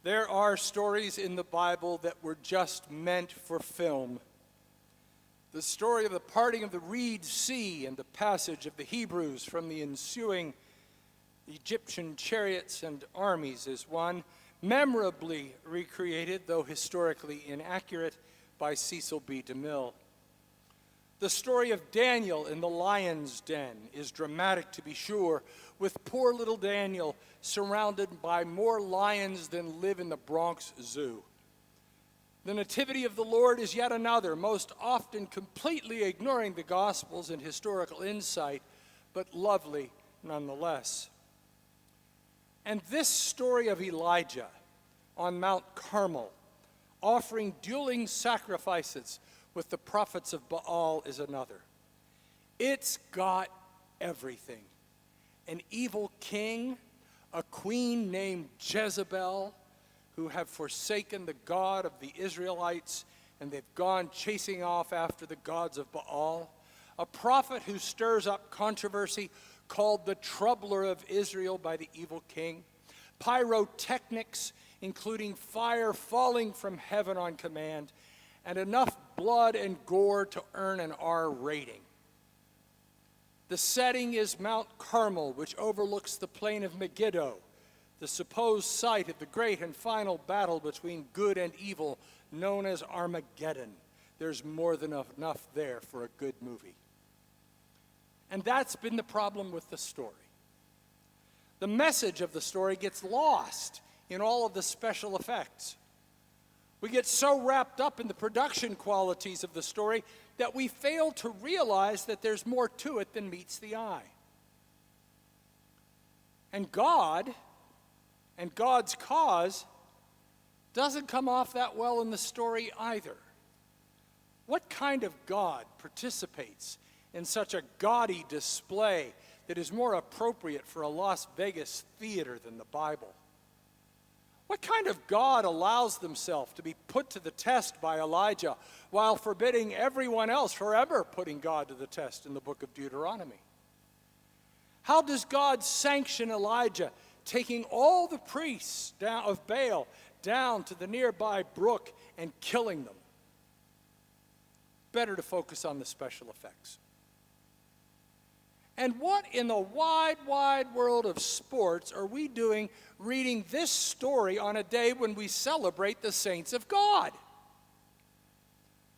There are stories in the Bible that were just meant for film. The story of the parting of the Reed Sea and the passage of the Hebrews from the ensuing Egyptian chariots and armies is one, memorably recreated, though historically inaccurate, by Cecil B. DeMille. The story of Daniel in the lion's den is dramatic, to be sure, with poor little Daniel surrounded by more lions than live in the Bronx Zoo. The Nativity of the Lord is yet another, most often completely ignoring the Gospels and historical insight, but lovely nonetheless. And this story of Elijah on Mount Carmel, offering dueling sacrifices with the prophets of Baal, is another. It's got everything. An evil king, a queen named Jezebel, who have forsaken the God of the Israelites, and they've gone chasing off after the gods of Baal, a prophet who stirs up controversy called the troubler of Israel by the evil king, pyrotechnics, including fire falling from heaven on command, and enough blood and gore to earn an R rating. The setting is Mount Carmel, which overlooks the plain of Megiddo, the supposed site of the great and final battle between good and evil, known as Armageddon. There's more than enough there for a good movie. And that's been the problem with the story. The message of the story gets lost in all of the special effects. We get so wrapped up in the production qualities of the story that we fail to realize that there's more to it than meets the eye. And God and God's cause doesn't come off that well in the story either. What kind of God participates in such a gaudy display that is more appropriate for a Las Vegas theater than the Bible? What kind of God allows themselves to be put to the test by Elijah while forbidding everyone else forever putting God to the test in the book of Deuteronomy? How does God sanction Elijah taking all the priests of Baal down to the nearby brook and killing them? Better to focus on the special effects. And what in the wide, wide world of sports are we doing reading this story on a day when we celebrate the saints of God?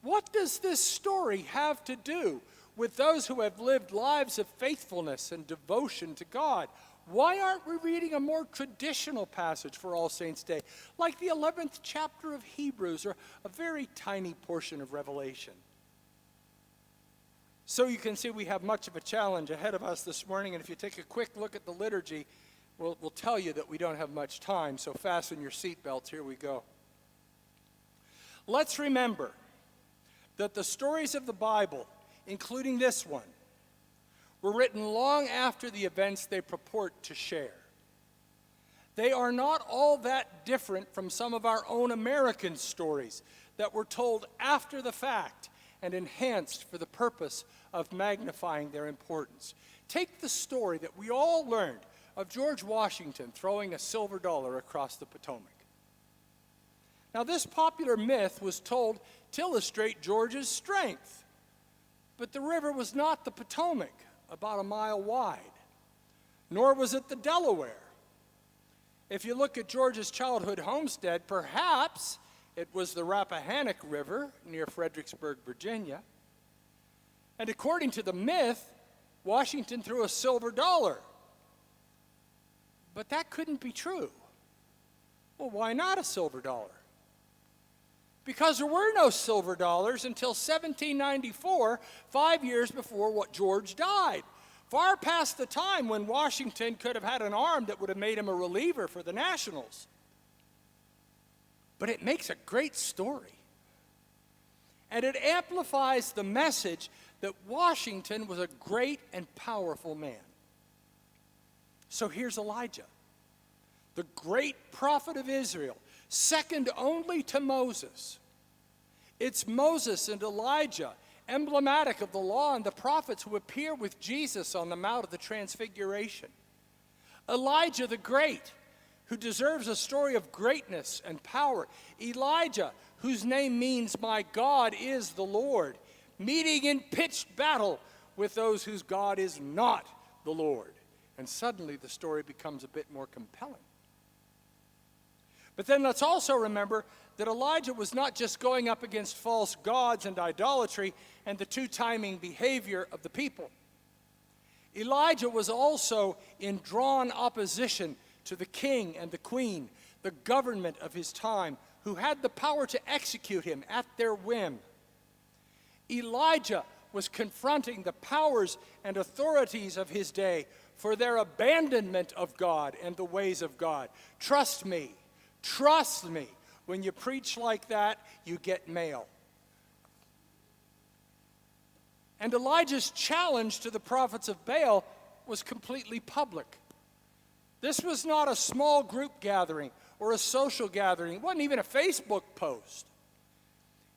What does this story have to do with those who have lived lives of faithfulness and devotion to God? Why aren't we reading a more traditional passage for All Saints' Day, like the 11th chapter of Hebrews or a very tiny portion of Revelation? So you can see we have much of a challenge ahead of us this morning, and if you take a quick look at the liturgy, we'll tell you that we don't have much time, so fasten your seatbelts. Here we go. Let's remember that the stories of the Bible, including this one, were written long after the events they purport to share. They are not all that different from some of our own American stories that were told after the fact and enhanced for the purpose of magnifying their importance. Take the story that we all learned of George Washington throwing a silver dollar across the Potomac. Now, this popular myth was told to illustrate George's strength, but the river was not the Potomac, about a mile wide, nor was it the Delaware. If you look at George's childhood homestead, perhaps it was the Rappahannock River near Fredericksburg, Virginia. And according to the myth, Washington threw a silver dollar. But that couldn't be true. Well, why not a silver dollar? Because there were no silver dollars until 1794, 5 years before what George died. Far past the time when Washington could have had an arm that would have made him a reliever for the Nationals. But it makes a great story. And it amplifies the message that Washington was a great and powerful man. So here's Elijah, the great prophet of Israel, second only to Moses. It's Moses and Elijah, emblematic of the law and the prophets, who appear with Jesus on the Mount of the Transfiguration. Elijah the Great, who deserves a story of greatness and power. Elijah, whose name means my God is the Lord, meeting in pitched battle with those whose God is not the Lord. And suddenly the story becomes a bit more compelling. But then let's also remember that Elijah was not just going up against false gods and idolatry and the two-timing behavior of the people. Elijah was also in drawn opposition to the king and the queen, the government of his time, who had the power to execute him at their whim. Elijah was confronting the powers and authorities of his day for their abandonment of God and the ways of God. Trust me, when you preach like that, you get mail. And Elijah's challenge to the prophets of Baal was completely public. This was not a small group gathering or a social gathering. It wasn't even a Facebook post.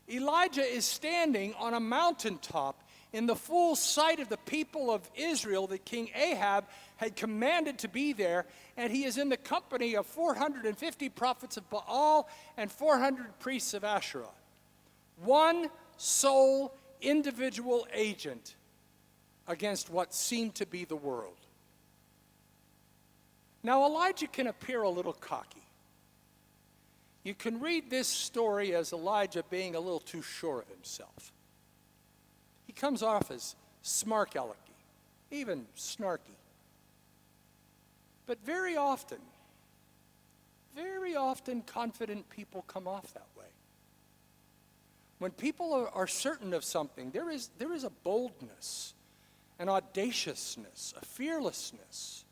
Elijah is standing on a mountaintop in the full sight of the people of Israel that King Ahab had commanded to be there, and he is in the company of 450 prophets of Baal and 400 priests of Asherah. One sole individual agent against what seemed to be the world. Now, Elijah can appear a little cocky. You can read this story as Elijah being a little too sure of himself. He comes off as smart-alecky, even snarky. But very often, confident people come off that way. When people are certain of something, there is a boldness, an audaciousness, a fearlessness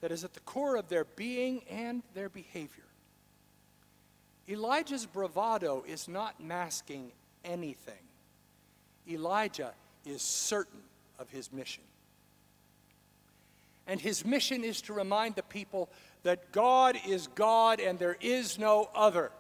that is at the core of their being and their behavior. Elijah's bravado is not masking anything. Elijah is certain of his mission. And his mission is to remind the people that God is God and there is no other.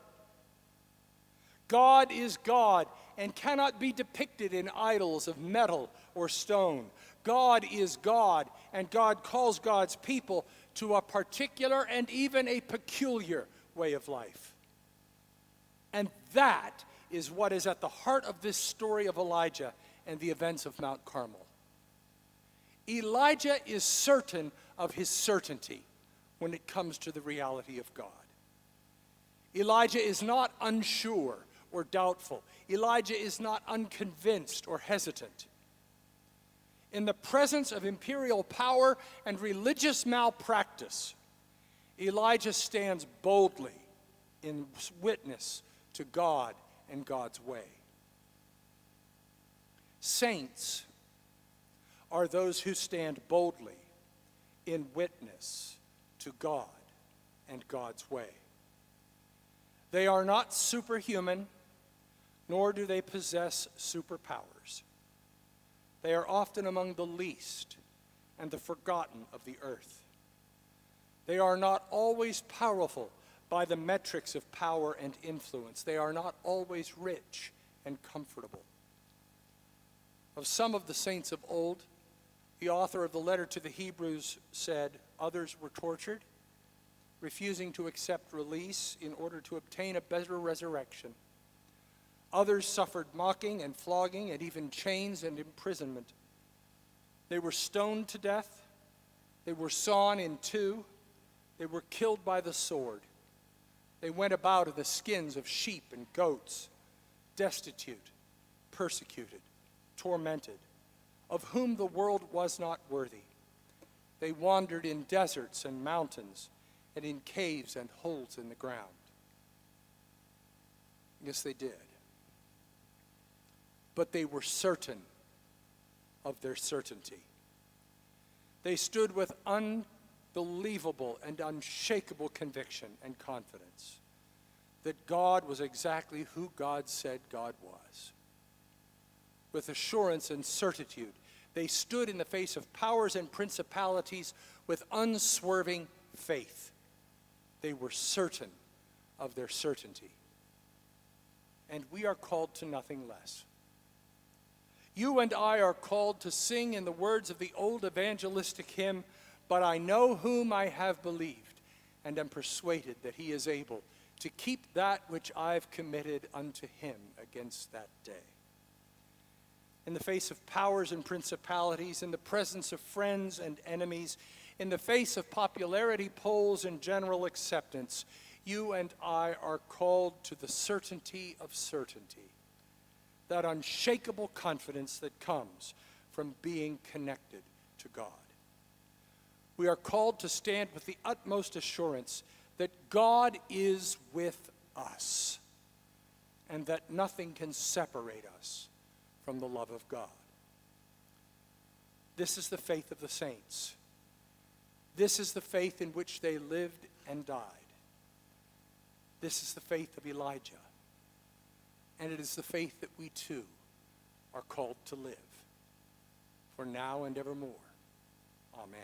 God is God and cannot be depicted in idols of metal or stone. God is God, and God calls God's people to a particular and even a peculiar way of life. And that is what is at the heart of this story of Elijah and the events of Mount Carmel. Elijah is certain of his certainty when it comes to the reality of God. Elijah is not unsure or doubtful. Elijah is not unconvinced or hesitant. In the presence of imperial power and religious malpractice, Elijah stands boldly in witness to God and God's way. Saints are those who stand boldly in witness to God and God's way. They are not superhuman, nor do they possess superpowers. They are often among the least and the forgotten of the earth. They are not always powerful by the metrics of power and influence. They are not always rich and comfortable. Of some of the saints of old, the author of the letter to the Hebrews said, others were tortured, refusing to accept release in order to obtain a better resurrection. Others suffered mocking and flogging and even chains and imprisonment. They were stoned to death. They were sawn in two. They were killed by the sword. They went about in the skins of sheep and goats, destitute, persecuted, tormented, of whom the world was not worthy. They wandered in deserts and mountains and in caves and holes in the ground. Yes, they did. But they were certain of their certainty. They stood with unbelievable and unshakable conviction and confidence that God was exactly who God said God was. With assurance and certitude, they stood in the face of powers and principalities with unswerving faith. They were certain of their certainty. And we are called to nothing less. You and I are called to sing in the words of the old evangelistic hymn, "But I know whom I have believed, and am persuaded that he is able to keep that which I've committed unto him against that day. In the face of powers and principalities, in the presence of friends and enemies, in the face of popularity polls and general acceptance, you and I are called to the certainty of certainty, that unshakable confidence that comes from being connected to God. We are called to stand with the utmost assurance that God is with us and that nothing can separate us from the love of God. This is the faith of the saints. This is the faith in which they lived and died. This is the faith of Elijah. And it is the faith that we too are called to live, for now and evermore. Amen.